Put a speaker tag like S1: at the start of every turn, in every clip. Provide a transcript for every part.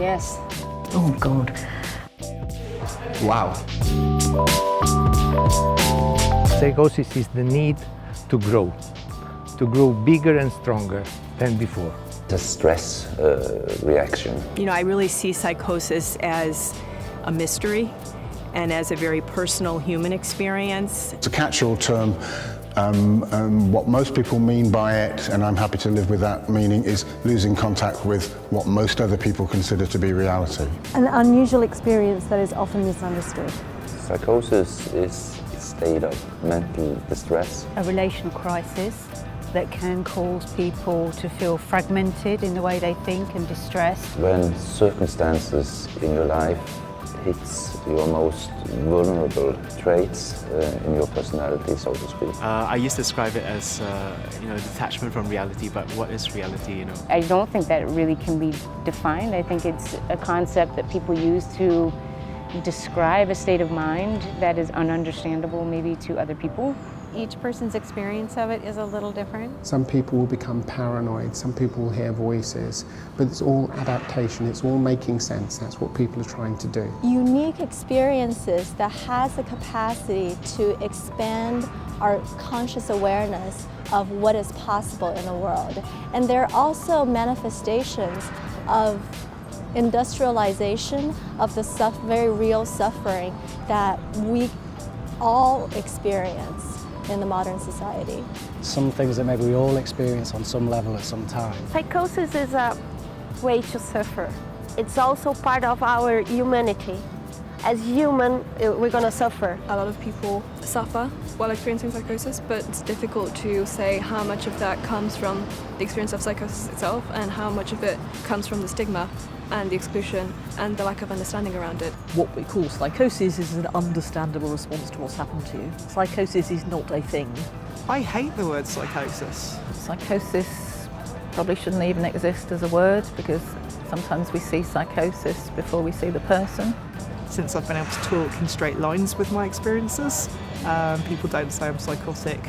S1: Yes.
S2: Oh, God.
S3: Wow.
S4: Psychosis is the need to grow bigger and stronger than before.
S5: The stress reaction.
S6: You know, I really see psychosis as a mystery and as a very personal human experience.
S7: It's a catch-all term. What most people mean by it, and I'm happy to live with that meaning, is losing contact with what most other people consider to be reality.
S8: An unusual experience that is often misunderstood.
S5: Psychosis is a state of mental distress.
S1: A relational crisis that can cause people to feel fragmented in the way they think and distressed.
S5: When circumstances in your life hits your most vulnerable traits in your personality, so to speak.
S9: I used to describe it as detachment from reality, but what is reality,
S10: I don't think that it really can be defined. I think it's a concept that people use to describe a state of mind that is ununderstandable maybe to other people.
S11: Each person's experience of it is a little different.
S12: Some people will become paranoid, some people will hear voices, but it's all adaptation, it's all making sense. That's what people are trying to do.
S8: Unique experiences that has the capacity to expand our conscious awareness of what is possible in the world. And they're also manifestations of industrialization of the very real suffering that we all experience in the modern society.
S13: Some things that maybe we all experience on some level at some time.
S14: Psychosis is a way to suffer. It's also part of our humanity. As human, we're going to suffer.
S15: A lot of people suffer while experiencing psychosis, but it's difficult to say how much of that comes from the experience of psychosis itself and how much of it comes from the stigma and the exclusion and the lack of understanding around it.
S16: What we call psychosis is an understandable response to what's happened to you. Psychosis is not a thing.
S9: I hate the word psychosis.
S17: Psychosis probably shouldn't even exist as a word, because sometimes we see psychosis before we see the person.
S9: Since I've been able to talk in straight lines with my experiences, people don't say I'm psychotic.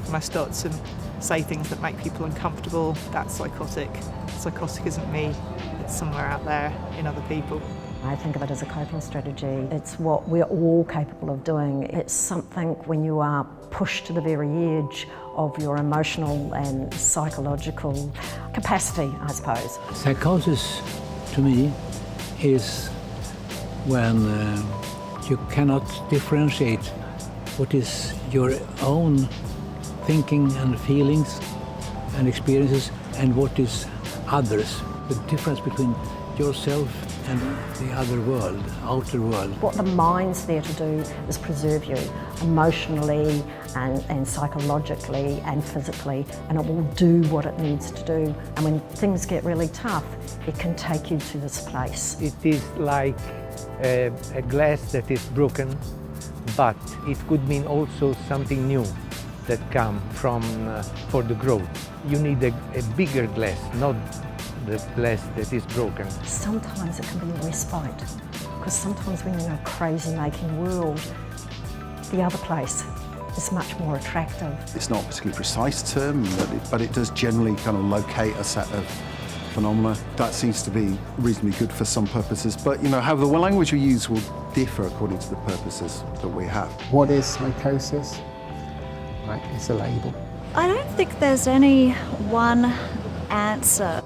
S9: When I start to say things that make people uncomfortable, that's psychotic. Psychotic isn't me, it's somewhere out there in other people.
S2: I think of it as a coping strategy. It's what we're all capable of doing. It's something when you are pushed to the very edge of your emotional and psychological capacity, I suppose.
S18: Psychosis, to me, is when you cannot differentiate what is your own thinking and feelings and experiences and what is others. The difference between yourself and the other world, outer world.
S2: What the mind's there to do is preserve you emotionally and psychologically and physically, and it will do what it needs to do. And when things get really tough, it can take you to this place.
S4: It is like a glass that is broken, but it could mean also something new that comes for the growth. You need a bigger glass, not the glass that is broken.
S2: Sometimes it can be a respite, because sometimes when you're in a crazy-making world, the other place is much more attractive.
S19: It's not a particularly precise term, but it does generally kind of locate a set of phenomena. That seems to be reasonably good for some purposes, but how the language we use will differ according to the purposes that we have.
S12: What is psychosis? Right, it's a label.
S20: I don't think there's any one answer.